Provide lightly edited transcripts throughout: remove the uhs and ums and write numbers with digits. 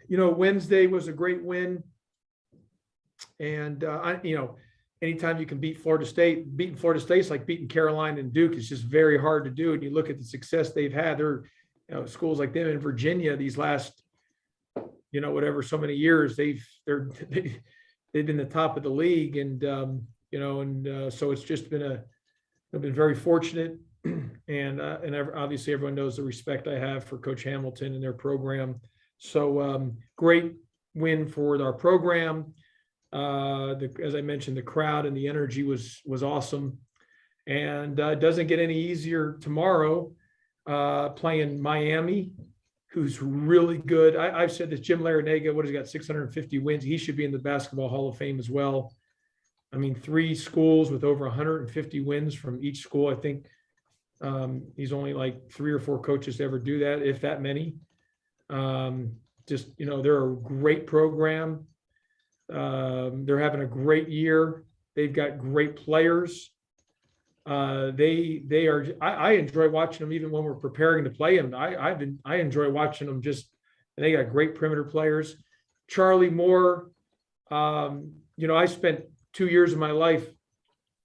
Wednesday was a great win. And, anytime you can beating Florida State's like beating Carolina and Duke. It's just very hard to do. And you look at the success they've had. They're, schools like them in Virginia these last, whatever, so many years, they've been the top of the league. And, so it's just I've been very fortunate. And obviously everyone knows the respect I have for Coach Hamilton and their program. So great win for our program. As I mentioned, the crowd and the energy was awesome. And it doesn't get any easier tomorrow playing Miami, who's really good. I've said this, Jim Larinaga, he's got 650 wins. He should be in the Basketball Hall of Fame as well. I mean, 3 schools with over 150 wins from each school. I think he's only like 3 or 4 coaches to ever do that, if that many. They're a great program. They're having a great year. They've got great players. I enjoy watching them even when we're preparing to play them. I enjoy watching them they got great perimeter players. Charlie Moore, I spent 2 years of my life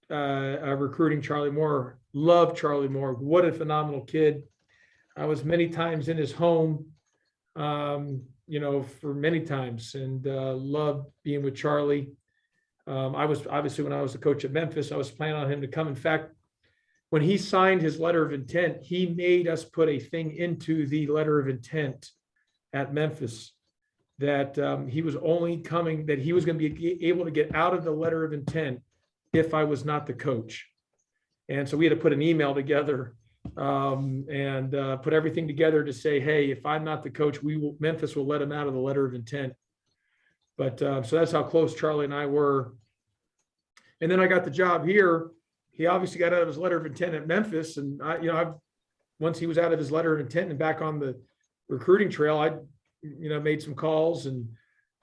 recruiting Charlie Moore. Love Charlie Moore. What a phenomenal kid. I was many times in his home, for many times, and loved being with Charlie. I was obviously, when I was the coach at Memphis, I was planning on him to come. In fact, when he signed his letter of intent, he made us put a thing into the letter of intent at Memphis that he was only coming, that he was going to be able to get out of the letter of intent if I was not the coach. And so we had to put an email together and put everything together to say, hey, if I'm not the coach, Memphis will let him out of the letter of intent. But so that's how close Charlie and I were. And then I got the job here. He obviously got out of his letter of intent at Memphis. And once he was out of his letter of intent and back on the recruiting trail, I made some calls and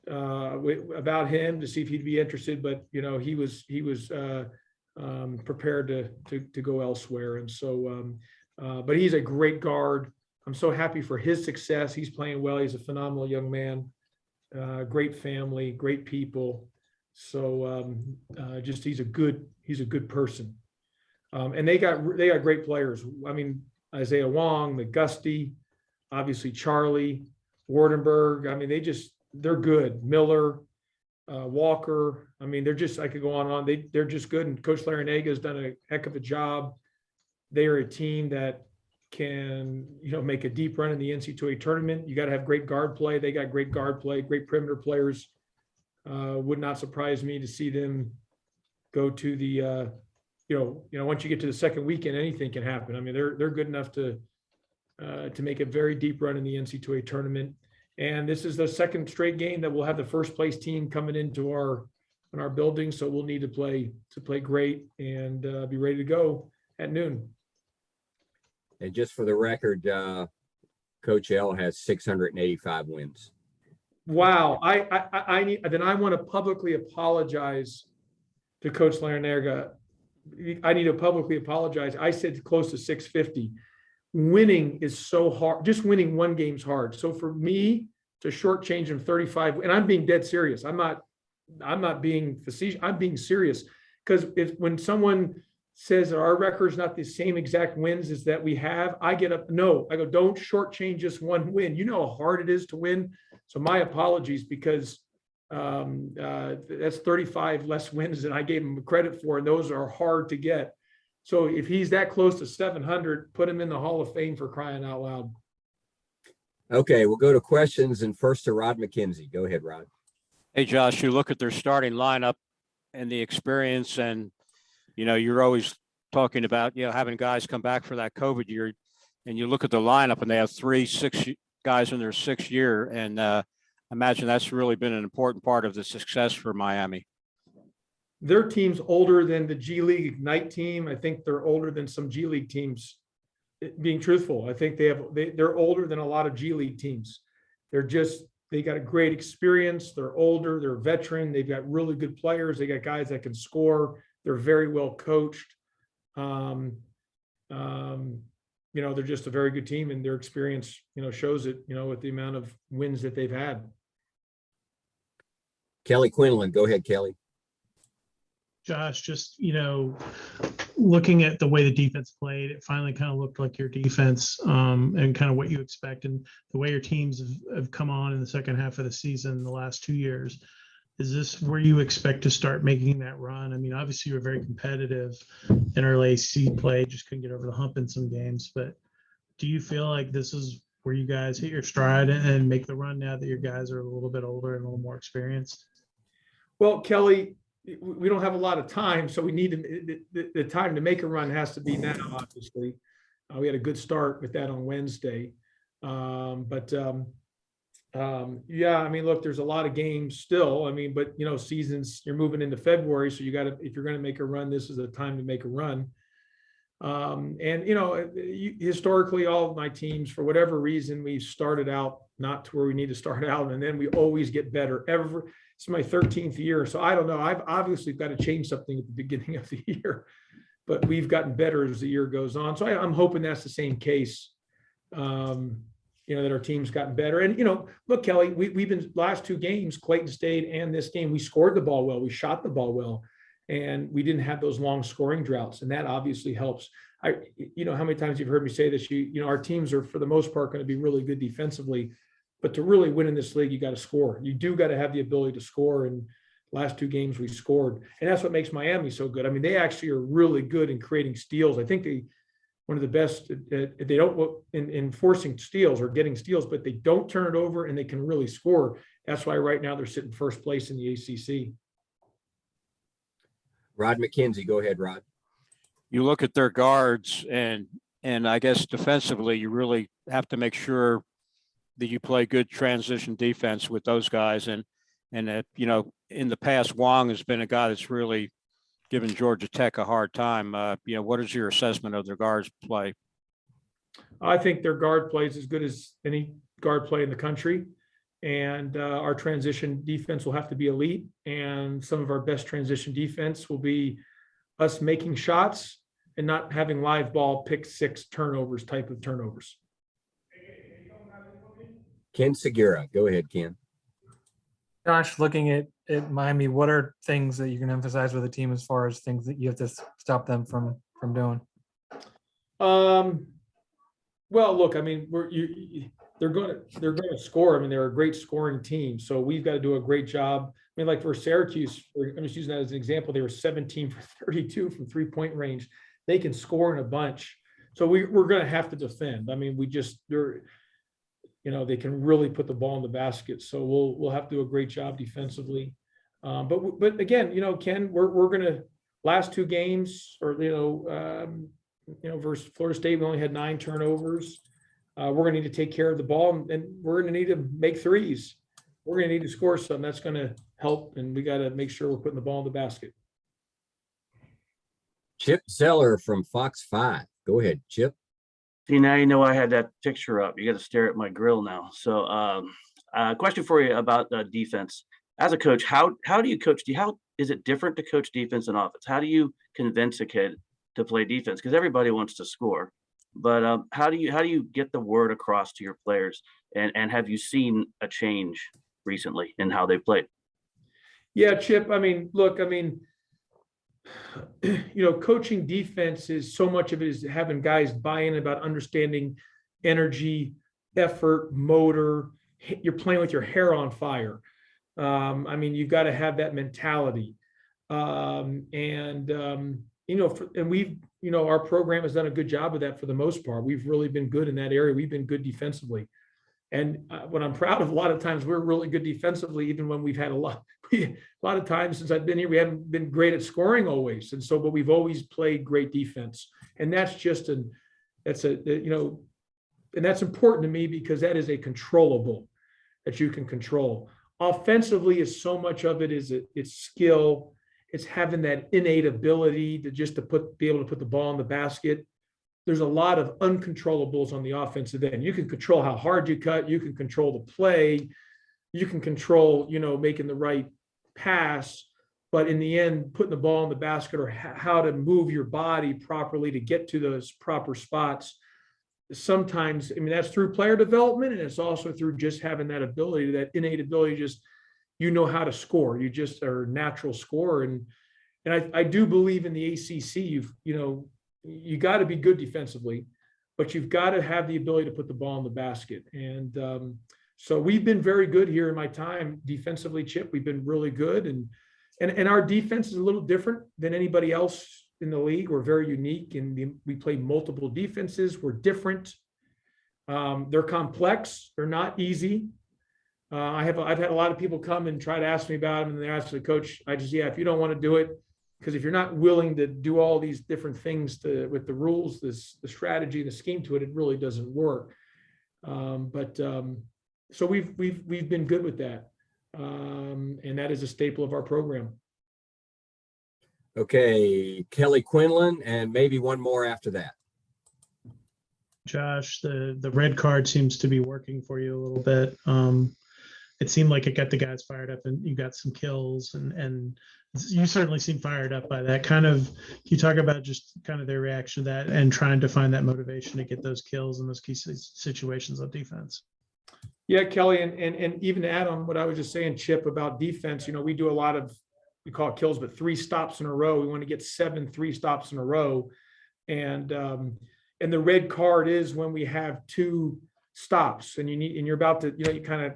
about him to see if he'd be interested. But, he was prepared to go elsewhere. And so, but he's a great guard. I'm so happy for his success. He's playing well. He's a phenomenal young man, great family, great people. So he's a good person. And they got great players. I mean, Isaiah Wong, McGusty, obviously Charlie, Wardenberg. I mean, they're good. Miller, Walker. I mean, I could go on and on. They're just good. And Coach Larinaga has done a heck of a job. They are a team that can, make a deep run in the NCAA tournament. You got to have great guard play. They got great guard play, great perimeter players. Would not surprise me to see them go to the, once you get to the second weekend, anything can happen. I mean, they're good enough to make a very deep run in the NCAA tournament. And this is the second straight game that we'll have the first place team coming into our building. So we'll need to play great and be ready to go at noon. And just for the record, Coach L has 685 wins. Wow. I want to publicly apologize to Coach Larinaga. I need to publicly apologize. I said close to 650. Winning is so hard. Just winning one game's hard. So for me to shortchange him 35, and I'm being dead serious. I'm not being facetious. I'm being serious, because when someone says that our record is not the same exact wins as that we have, I get up. No, I go, don't shortchange just one win. You know how hard it is to win. So my apologies, because that's 35 less wins than I gave him credit for, and those are hard to get. So if he's that close to 700, put him in the Hall of Fame, for crying out loud. Okay, we'll go to questions, and first to Rod McKenzie. Go ahead, Rod. Hey, Josh, you look at their starting lineup and the experience, and, you're always talking about, having guys come back for that COVID year, and you look at the lineup and they have 6 guys in their 6th year. And I imagine that's really been an important part of the success for Miami. Their team's older than the G League Ignite team. I think they're older than some G League teams. Being truthful, I think they're older than a lot of G League teams. They got a great experience. They're older. They're veteran. They've got really good players. They got guys that can score. They're very well coached. They're just a very good team, and their experience, shows it, with the amount of wins that they've had. Kelly Quinlan, go ahead, Kelly. Josh, just, looking at the way the defense played, it finally kind of looked like your defense, and kind of what you expect, and the way your teams have come on in the second half of the season, the last 2 years. Is this where you expect to start making that run? I mean, obviously you were very competitive in early AC play, just couldn't get over the hump in some games, but do you feel like this is where you guys hit your stride and make the run now that your guys are a little bit older and a little more experienced? Well, Kelly, we don't have a lot of time, so we need the time to make a run has to be now, obviously. We had a good start with that on Wednesday. Yeah, I mean, look, there's a lot of games still. I mean, but seasons, you're moving into February, so you got to, if you're going to make a run, this is the time to make a run. Historically, all of my teams, for whatever reason, we started out not to where we need to start out, and then we always get better. It's my 13th year, so I don't know. I've obviously got to change something at the beginning of the year, but we've gotten better as the year goes on. So I'm hoping that's the same case. That our team's gotten better. And look, Kelly, we've been last 2 games, Clayton State and this game, we scored the ball well, we shot the ball well, and we didn't have those long scoring droughts, and that obviously helps. How many times you've heard me say this? Our teams are for the most part going to be really good defensively, but to really win in this league, you got to score. You do got to have the ability to score. And last 2 games we scored, and that's what makes Miami so good. I mean, they actually are really good in creating steals. I think one of the best. They don't in forcing steals or getting steals, but they don't turn it over and they can really score. That's why right now they're sitting first place in the ACC. Rod McKenzie, go ahead, Rod. You look at their guards, and I guess defensively, you really have to make sure that you play good transition defense with those guys. And that, in the past, Wong has been a guy that's really given Georgia Tech a hard time. What is your assessment of their guards play? I think their guard play is as good as any guard play in the country. And our transition defense will have to be elite. And some of our best transition defense will be us making shots and not having live ball pick 6 turnovers type of turnovers. Ken Segura, go ahead, Ken. Josh, looking at Miami, what are things that you can emphasize with the team as far as things that you have to stop them from doing? Well, look, I mean, they're going to score. I mean, they're a great scoring team, so we've got to do a great job. I mean, like for Syracuse, I'm just using that as an example. They were 17 for 32 from 3-point range. They can score in a bunch, so we're going to have to defend. I mean, they can really put the ball in the basket. So we'll have to do a great job defensively. But again, Ken, we're going to last 2 games versus Florida State, we only had 9 turnovers. We're going to need to take care of the ball, and we're going to need to make threes. We're going to need to score some. That's going to help, and we got to make sure we're putting the ball in the basket. Chip Zeller from Fox 5. Go ahead, Chip. See, now you know I had that picture up. You got to stare at my grill now. So, question for you about defense. As a coach, how do you coach? How is it different to coach defense and offense? How do you convince a kid to play defense? Because everybody wants to score, but how do you get the word across to your players? And have you seen a change recently in how they played? Yeah, Chip. I mean, look. I mean, coaching defense is so much of it is having guys buy in about understanding energy, effort, motor. You're playing with your hair on fire. I mean, you've got to have that mentality. And our program has done a good job of that for the most part. We've really been good in that area. We've been good defensively. And what I'm proud of, a lot of times we're really good defensively, even when we've had a lot of times since I've been here, we haven't been great at scoring always. And so, but we've always played great defense. And that's just and that's important to me because that is a controllable that you can control. Offensively is so much of it is it's skill. It's having that innate ability to be able to put the ball in the basket. There's a lot of uncontrollables on the offensive end. You can control how hard you cut. You can control the play. You can control, making the right pass. But in the end, putting the ball in the basket or how to move your body properly to get to those proper spots. Sometimes, I mean, that's through player development, and it's also through just having that ability, that innate ability, just you know how to score. You just are a natural scorer. And I do believe in the ACC, you got to be good defensively, but you've got to have the ability to put the ball in the basket. And so we've been very good here in my time defensively, Chip. We've been really good. And our defense is a little different than anybody else in the league. We're very unique, and we play multiple defenses. We're different. They're complex. They're not easy. I've had a lot of people come and try to ask me about them, and they ask the coach. I just, if you don't want to do it, because if you're not willing to do all these different things with the rules, the strategy, the scheme to it, it really doesn't work. So we've been good with that, and that is a staple of our program. Okay, Kelly Quinlan, and maybe one more after that. Josh, the red card seems to be working for you a little bit. It seemed like it got the guys fired up, and you got some kills, and you certainly seem fired up by that. Kind of, you talk about just kind of their reaction to that and trying to find that motivation to get those kills in those key situations on defense. Yeah, Kelly, and even to add on what I was just saying, Chip, about defense, we do a lot of, we call it kills, but 3 stops in a row. We want to get 7 3 stops in a row. And the red card is when we have 2 stops, and you're about to, you kind of,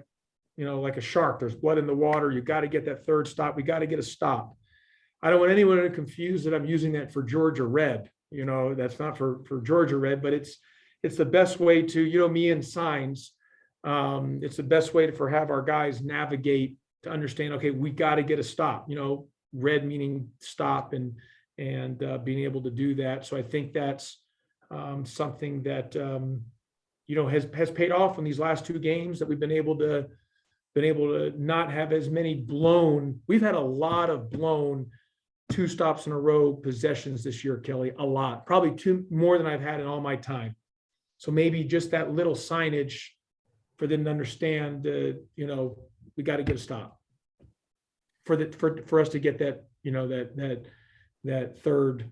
like a shark, there's blood in the water. You got to get that 3rd stop. We got to get a stop. I don't want anyone to confuse that I'm using that for Georgia red. That's not for Georgia red, but it's the best way to, me and signs. It's the best way to have our guys navigate to understand, okay, we got to get a stop, red meaning stop, and being able to do that. So I think that's something that, has paid off in these last 2 games, that we've been able to not have as many blown. We've had a lot of blown 2 stops in a row possessions this year, Kelly, a lot, probably 2 more than I've had in all my time. So maybe just that little signage for them to understand, we got to get a stop for us to get that, that 3rd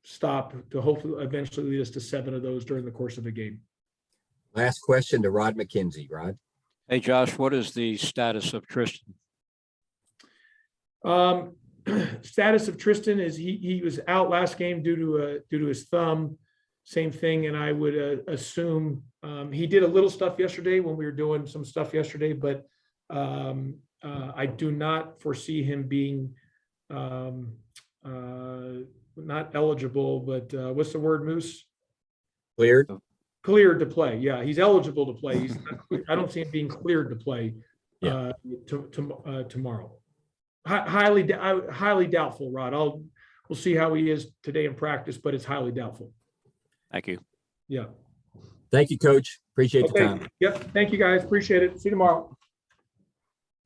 stop to hopefully eventually lead us to 7 of those during the course of the game. Last question to Rod McKenzie. Rod. Hey, Josh, what is the status of Tristan? Status of Tristan is he was out last game due to his thumb. Same thing, and I would assume he did a little stuff yesterday when we were doing some stuff yesterday, but I do not foresee him being not eligible, but what's the word, Moose? Cleared. Cleared to play. Yeah, he's eligible to play. I don't see him being cleared to play tomorrow. Highly doubtful, Rod. We'll see how he is today in practice, but it's highly doubtful. Thank you. Yeah. Thank you, Coach. Appreciate the time. Yep. Thank you, guys. Appreciate it. See you tomorrow.